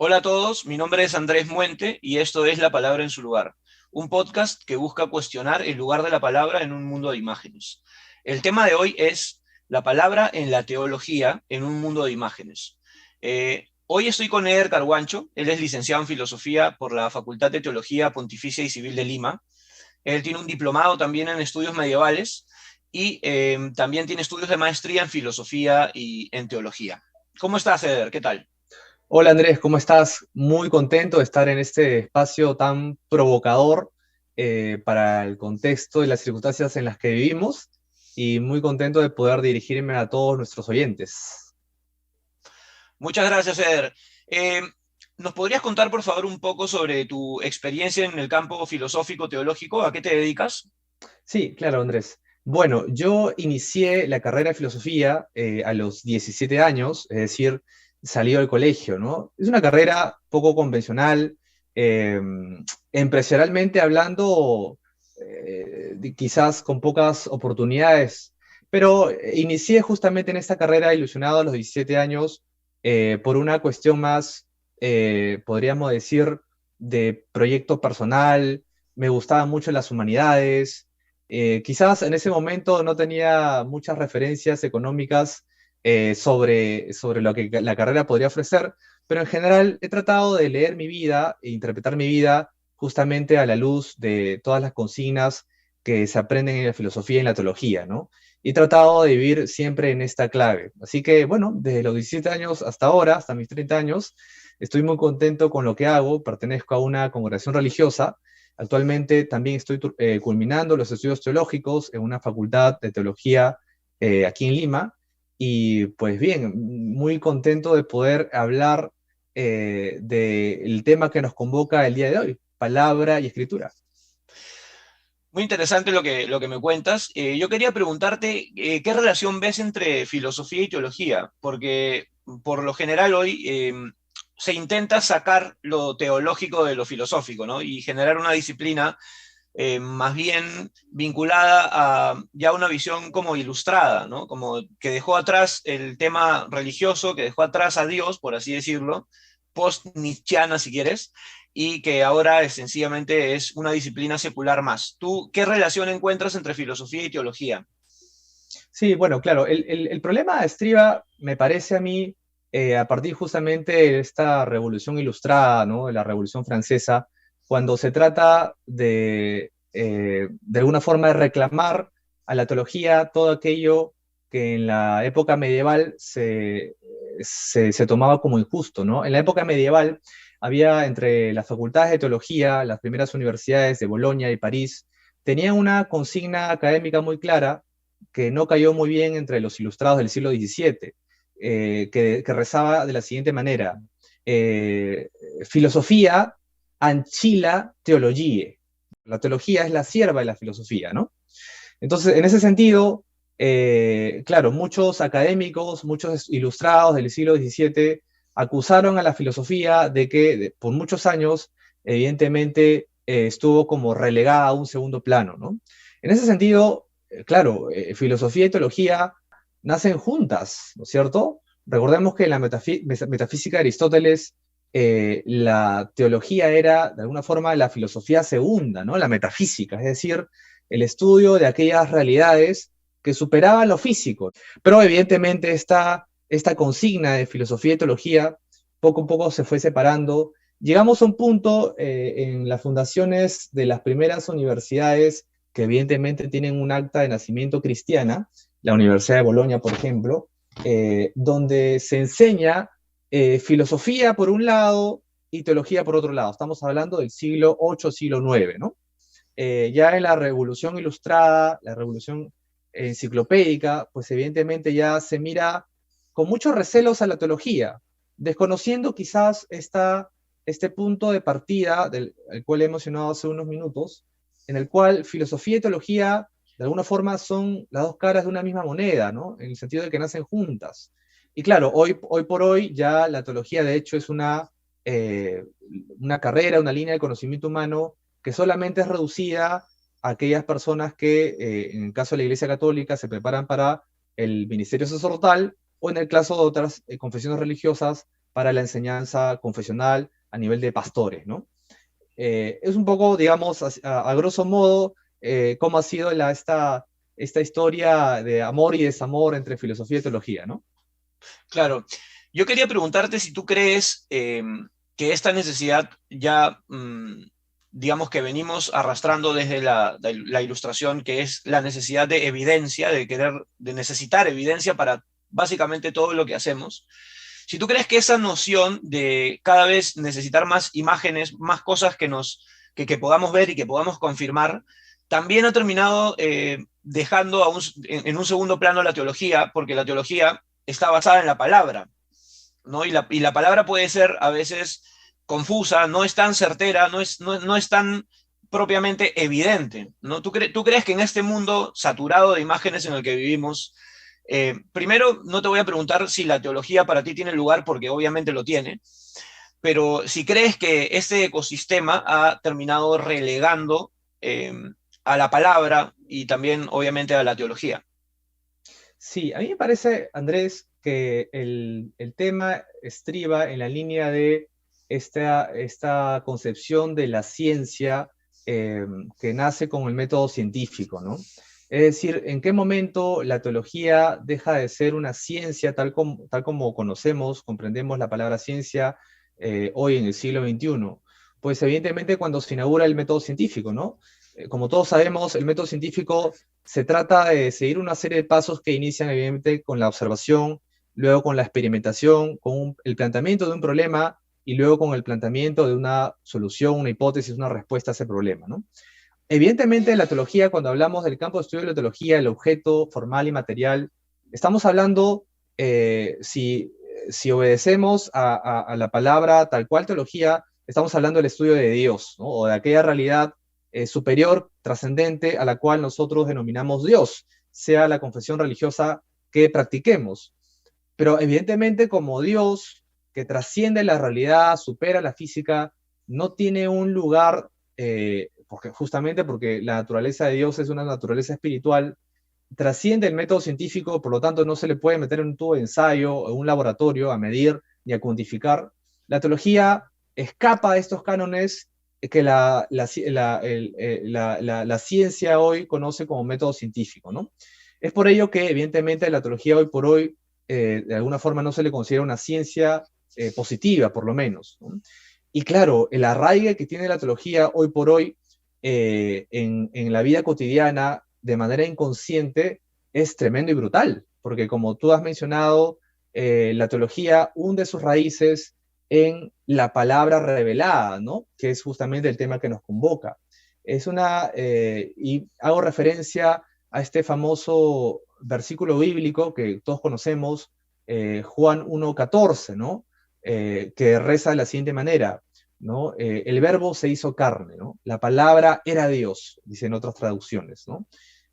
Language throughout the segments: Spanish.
Hola a todos, mi nombre es Andrés Muente y esto es La Palabra en su lugar, un podcast que busca cuestionar el lugar de la palabra en un mundo de imágenes. El tema de hoy es la palabra en la teología en un mundo de imágenes. Hoy estoy con Eder Carguancho, él es licenciado en Filosofía por la Facultad de Teología Pontificia y Civil de Lima. Él tiene un diplomado también en estudios medievales y también tiene estudios de maestría en Filosofía y en Teología. ¿Cómo estás, Eder? ¿Qué tal? Hola Andrés, ¿cómo estás? Muy contento de estar en este espacio tan provocador para el contexto y las circunstancias en las que vivimos y muy contento de poder dirigirme a todos nuestros oyentes. Muchas gracias, Eder. Eh, ¿Nos podrías contar, por favor, un poco sobre tu experiencia en el campo filosófico-teológico? ¿A qué te dedicas? Sí, claro Andrés. Bueno, yo inicié la carrera de filosofía a los 17 años, es decir, salí del colegio, ¿no? Es una carrera poco convencional, eh, empresarialmente hablando, quizás con pocas oportunidades, pero inicié justamente en esta carrera ilusionado a los 17 años por una cuestión más, podríamos decir, de proyecto personal. Me gustaban mucho las humanidades. Quizás en ese momento no tenía muchas referencias económicas sobre lo que la carrera podría ofrecer, pero en general he tratado de leer mi vida e interpretar mi vida justamente a la luz de todas las consignas que se aprenden en la filosofía y en la teología, ¿no? Y he tratado de vivir siempre en esta clave. Así que, bueno, desde los 17 años hasta ahora, hasta mis 30 años, estoy muy contento con lo que hago. Pertenezco a una congregación religiosa. Actualmente también estoy culminando los estudios teológicos en una facultad de teología aquí en Lima. Y pues bien, muy contento de poder hablar del tema que nos convoca el día de hoy, palabra y escritura. Muy interesante lo que me cuentas. Yo quería preguntarte, ¿qué relación ves entre filosofía y teología? Porque por lo general hoy se intenta sacar lo teológico de lo filosófico, ¿no? Y generar una disciplina más bien vinculada a ya una visión como ilustrada, ¿no? Como que dejó atrás el tema religioso, que dejó atrás a Dios, por así decirlo, post-nietzscheana si quieres, y que ahora sencillamente es una disciplina secular más. ¿Tú qué relación encuentras entre filosofía y teología? Sí, bueno, claro, el problema estriba, me parece a mí, a partir justamente de esta revolución ilustrada, ¿no? De la Revolución Francesa, cuando se trata de alguna forma, de reclamar a la teología todo aquello que en la época medieval se tomaba como injusto, ¿no? En la época medieval había entre las facultades de teología, las primeras universidades de Bolonia y París, tenían una consigna académica muy clara que no cayó muy bien entre los ilustrados del siglo XVII, que rezaba de la siguiente manera: eh, filosofía ancilla teologie. La teología es la sierva de la filosofía, ¿no? Entonces, en ese sentido, claro, muchos académicos, muchos ilustrados del siglo XVII acusaron a la filosofía de que por muchos años, evidentemente, estuvo como relegada a un segundo plano, ¿no? En ese sentido, claro, filosofía y teología nacen juntas, ¿no es cierto? Recordemos que en la metafísica de Aristóteles, la teología era, de alguna forma, la filosofía segunda, ¿no? La metafísica, es decir, el estudio de aquellas realidades que superaban lo físico. Pero evidentemente esta consigna de filosofía y teología poco a poco se fue separando. Llegamos a un punto en las fundaciones de las primeras universidades que evidentemente tienen un acta de nacimiento cristiana, la Universidad de Bolonia, por ejemplo, donde se enseña filosofía por un lado y teología por otro lado. Estamos hablando del siglo VIII, siglo IX, ¿no? Ya en la revolución ilustrada, la revolución enciclopédica, pues evidentemente ya se mira con muchos recelos a la teología, desconociendo quizás este punto de partida, del el cual he mencionado hace unos minutos, en el cual filosofía y teología de alguna forma son las dos caras de una misma moneda, ¿no? En el sentido de que nacen juntas. Y claro, hoy por hoy ya la teología de hecho es una carrera, una línea de conocimiento humano que solamente es reducida a aquellas personas que, en el caso de la Iglesia Católica, se preparan para el ministerio sacerdotal, o en el caso de otras confesiones religiosas, para la enseñanza confesional a nivel de pastores, ¿no? Es un poco, digamos, a grosso modo, cómo ha sido esta historia de amor y desamor entre filosofía y teología, ¿no? Claro. Yo quería preguntarte si tú crees que esta necesidad ya, digamos que venimos arrastrando desde la ilustración, que es la necesidad de evidencia, de necesitar evidencia para básicamente todo lo que hacemos. Si tú crees que esa noción de cada vez necesitar más imágenes, más cosas que podamos ver y que podamos confirmar, también ha terminado dejando en un segundo plano la teología, porque la teología está basada en la palabra, ¿no? Y la palabra puede ser a veces confusa, no es tan certera, no es tan propiamente evidente, ¿no? ¿Tú crees que en este mundo saturado de imágenes en el que vivimos, primero, no te voy a preguntar si la teología para ti tiene lugar, porque obviamente lo tiene, pero si crees que este ecosistema ha terminado relegando a la palabra y también, obviamente, a la teología? Sí, a mí me parece, Andrés, que el tema estriba en la línea de esta concepción de la ciencia que nace con el método científico, ¿no? Es decir, ¿en qué momento la teología deja de ser una ciencia tal como conocemos, comprendemos la palabra ciencia hoy en el siglo XXI? Pues evidentemente cuando se inaugura el método científico, ¿no? Como todos sabemos, el método científico se trata de seguir una serie de pasos que inician evidentemente con la observación, luego con la experimentación, con el planteamiento de un problema y luego con el planteamiento de una solución, una hipótesis, una respuesta a ese problema, ¿no? Evidentemente, la teología, cuando hablamos del campo de estudio de la teología, el objeto formal y material, estamos hablando, si obedecemos a la palabra tal cual teología, estamos hablando del estudio de Dios, ¿no? O de aquella realidad superior, trascendente, a la cual nosotros denominamos Dios, sea la confesión religiosa que practiquemos. Pero evidentemente como Dios, que trasciende la realidad, supera la física, no tiene un lugar, justamente porque la naturaleza de Dios es una naturaleza espiritual, trasciende el método científico, por lo tanto no se le puede meter en un tubo de ensayo o en un laboratorio a medir ni a cuantificar. La teología escapa de estos cánones que la ciencia hoy conoce como método científico, ¿no? Es por ello que, evidentemente, la teología hoy por hoy, de alguna forma, no se le considera una ciencia positiva, por lo menos, ¿no? Y claro, el arraigue que tiene la teología hoy por hoy en la vida cotidiana, de manera inconsciente, es tremendo y brutal, porque como tú has mencionado, la teología hunde sus raíces en la palabra revelada, ¿no? Que es justamente el tema que nos convoca. Y hago referencia a este famoso versículo bíblico que todos conocemos, Juan 1:14, ¿no? Que reza de la siguiente manera, ¿no? El verbo se hizo carne, ¿no? La palabra era Dios, dicen otras traducciones, ¿no?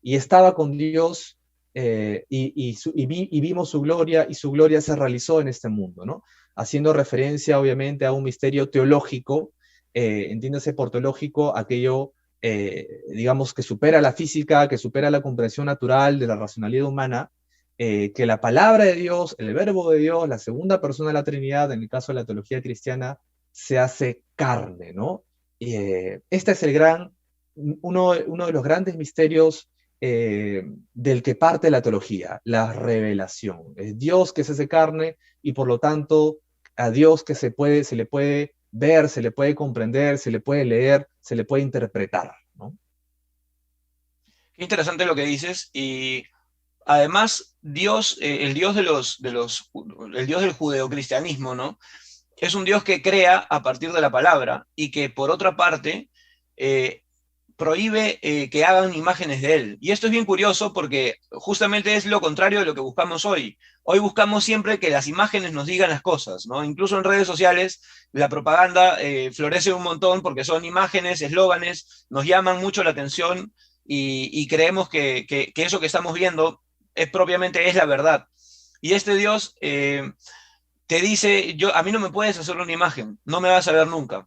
Y estaba con Dios y vimos su gloria y su gloria se realizó en este mundo, ¿no? Haciendo referencia obviamente a un misterio teológico, entiéndase por teológico aquello, digamos, que supera la física, que supera la comprensión natural de la racionalidad humana, que la palabra de Dios, el verbo de Dios, la segunda persona de la Trinidad, en el caso de la teología cristiana, se hace carne, ¿no? Este es uno de los grandes misterios del que parte la teología, la revelación. Es Dios que se hace carne y por lo tanto a Dios que se le puede ver, se le puede comprender, se le puede leer, se le puede interpretar, ¿no? Qué interesante lo que dices. Y además, Dios, el Dios del judeocristianismo, ¿no? Es un Dios que crea a partir de la palabra y que, por otra parte, eh, prohíbe que hagan imágenes de él. Y esto es bien curioso porque justamente es lo contrario de lo que buscamos hoy. Hoy buscamos siempre que las imágenes nos digan las cosas, ¿no? Incluso en redes sociales la propaganda florece un montón porque son imágenes, eslóganes, nos llaman mucho la atención y creemos que eso que estamos viendo propiamente es la verdad. Y este Dios te dice, a mí no me puedes hacer una imagen, no me vas a ver nunca.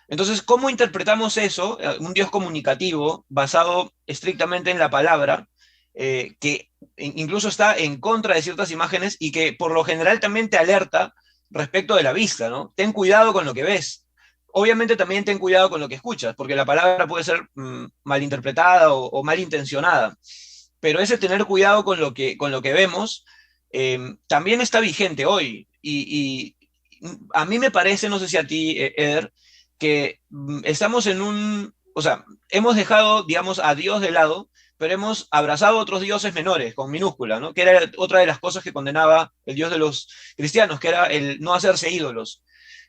Entonces, ¿cómo interpretamos eso? Un Dios comunicativo, basado estrictamente en la palabra, que incluso está en contra de ciertas imágenes y que por lo general también te alerta respecto de la vista, ¿no? Ten cuidado con lo que ves. Obviamente también ten cuidado con lo que escuchas, porque la palabra puede ser malinterpretada o malintencionada. Pero ese tener cuidado con lo que vemos también está vigente hoy. A mí me parece, no sé si a ti, Eder, que estamos en un, o sea, hemos dejado, digamos, a Dios de lado, pero hemos abrazado otros dioses menores, con minúscula, ¿no? Que era otra de las cosas que condenaba el Dios de los cristianos, que era el no hacerse ídolos.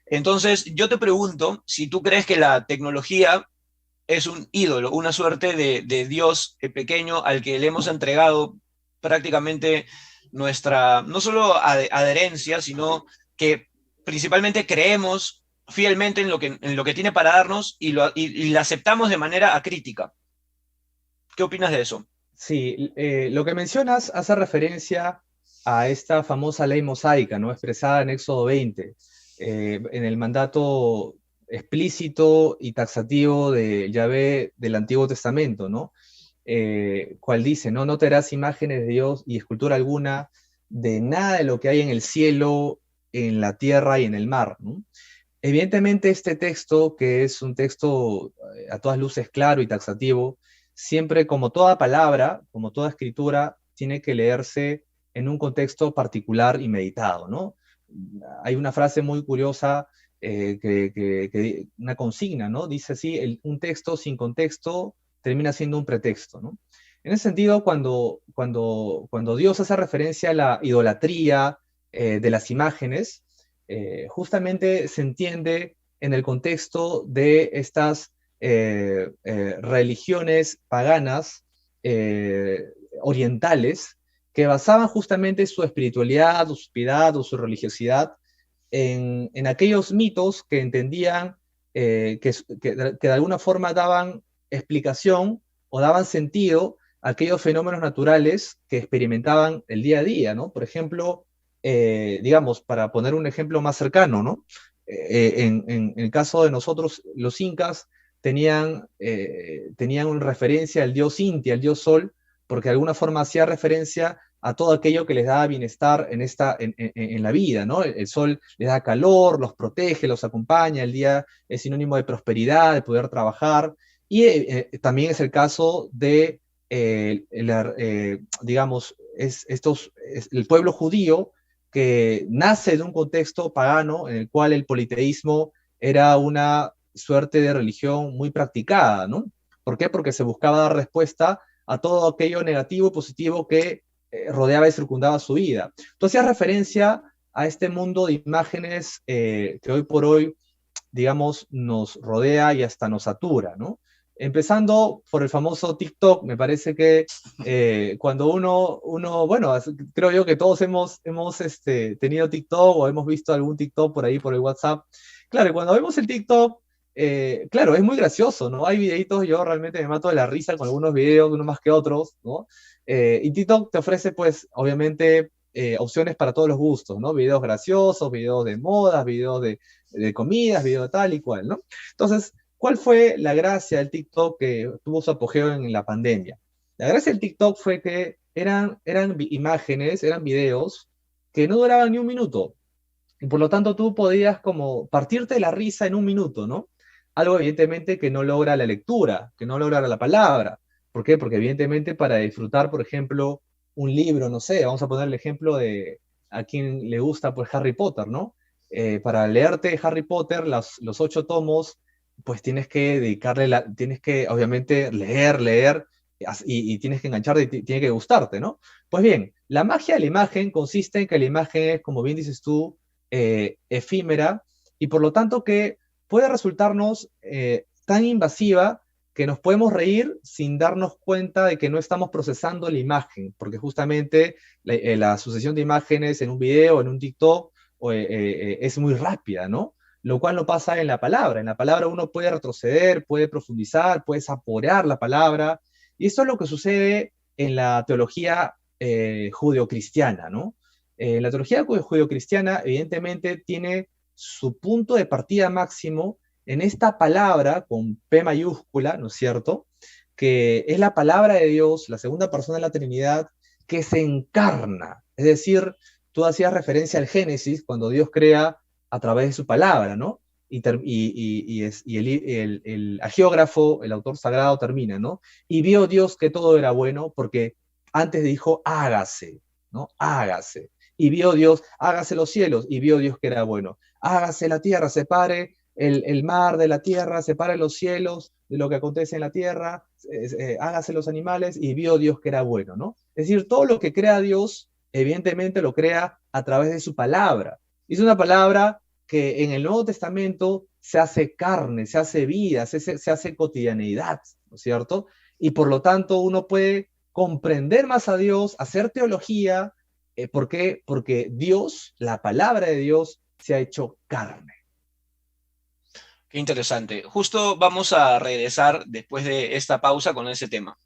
Entonces, yo te pregunto si tú crees que la tecnología es un ídolo, una suerte de Dios pequeño al que le hemos entregado prácticamente nuestra, no solo adherencia, sino que principalmente creemos fielmente en lo que tiene para darnos y la aceptamos de manera acrítica. ¿Qué opinas de eso? Sí, lo que mencionas hace referencia a esta famosa ley mosaica, ¿no? Expresada en Éxodo 20, en el mandato explícito y taxativo de Yahvé del Antiguo Testamento, ¿no? Cual dice, ¿no? No te harás imágenes de Dios y escultura alguna de nada de lo que hay en el cielo, en la tierra y en el mar, ¿no? Evidentemente este texto, que es un texto a todas luces claro y taxativo, siempre como toda palabra, como toda escritura, tiene que leerse en un contexto particular y meditado, ¿no? Hay una frase muy curiosa, una consigna, ¿no? Dice así, un texto sin contexto termina siendo un pretexto, ¿no? En ese sentido, cuando Dios hace referencia a la idolatría de las imágenes, justamente se entiende en el contexto de estas religiones paganas eh, orientales que basaban justamente su espiritualidad, o su piedad o su religiosidad en aquellos mitos que entendían que de alguna forma daban explicación o daban sentido a aquellos fenómenos naturales que experimentaban el día a día, ¿no? Por ejemplo, digamos, para poner un ejemplo más cercano, ¿no? En el caso de nosotros, los incas tenían referencia al dios Inti, al dios Sol, porque de alguna forma hacía referencia a todo aquello que les daba bienestar en la vida, ¿no? El sol les da calor, los protege, los acompaña, el día es sinónimo de prosperidad, de poder trabajar, y también es el caso de, digamos, el pueblo judío que nace de un contexto pagano en el cual el politeísmo era una suerte de religión muy practicada, ¿no? ¿Por qué? Porque se buscaba dar respuesta a todo aquello negativo y positivo que rodeaba y circundaba su vida. Tú hacías referencia a este mundo de imágenes que hoy por hoy, digamos, nos rodea y hasta nos satura, ¿no? Empezando por el famoso TikTok, me parece que cuando bueno, creo yo que todos hemos tenido TikTok o hemos visto algún TikTok por ahí, por el WhatsApp. Claro, y cuando vemos el TikTok, claro, es muy gracioso, ¿no? Hay videitos, yo realmente me mato de la risa con algunos videos, unos más que otros, ¿no? Y TikTok te ofrece, pues, obviamente, opciones para todos los gustos, ¿no? Videos graciosos, videos de modas, videos de comidas, videos de tal y cual, ¿no? Entonces, ¿cuál fue la gracia del TikTok que tuvo su apogeo en la pandemia? La gracia del TikTok fue que eran imágenes, eran videos que no duraban ni un minuto. Y por lo tanto tú podías como partirte de la risa en un minuto, ¿no? Algo evidentemente que no logra la lectura, que no logra la palabra. ¿Por qué? Porque evidentemente para disfrutar, por ejemplo, un libro, no sé, vamos a poner el ejemplo de a quien le gusta pues Harry Potter, ¿no? Para leerte Harry Potter, los 8 tomos, pues tienes que tienes que obviamente leer, y tienes que engancharte y tiene que gustarte, ¿no? Pues bien, la magia de la imagen consiste en que la imagen es, como bien dices tú, efímera y por lo tanto que puede resultarnos tan invasiva que nos podemos reír sin darnos cuenta de que no estamos procesando la imagen, porque justamente la sucesión de imágenes en un video, en un TikTok, es muy rápida, ¿no? Lo cual no pasa en la palabra. En la palabra uno puede retroceder, puede profundizar, puede saborear la palabra, y esto es lo que sucede en la teología judeocristiana, ¿no? La teología judeocristiana evidentemente tiene su punto de partida máximo en esta palabra con P mayúscula, ¿no es cierto? que es la palabra de Dios, la segunda persona de la Trinidad, que se encarna. Es decir, tú hacías referencia al Génesis, cuando Dios crea a través de su palabra, ¿no? Y el agiógrafo, el autor sagrado, termina, ¿no? Y vio Dios que todo era bueno, porque antes dijo, hágase, ¿no? Hágase. Y vio Dios, hágase los cielos, y vio Dios que era bueno. Hágase la tierra, separe el mar de la tierra, separe los cielos de lo que acontece en la tierra, hágase los animales, y vio Dios que era bueno, ¿no? Es decir, todo lo que crea Dios, evidentemente lo crea a través de su palabra. Es una palabra que en el Nuevo Testamento se hace carne, se hace vida, se hace cotidianeidad, ¿no es cierto? Y por lo tanto uno puede comprender más a Dios, hacer teología. ¿Por qué? Porque Dios, la palabra de Dios, se ha hecho carne. Qué interesante. Justo vamos a regresar después de esta pausa con ese tema.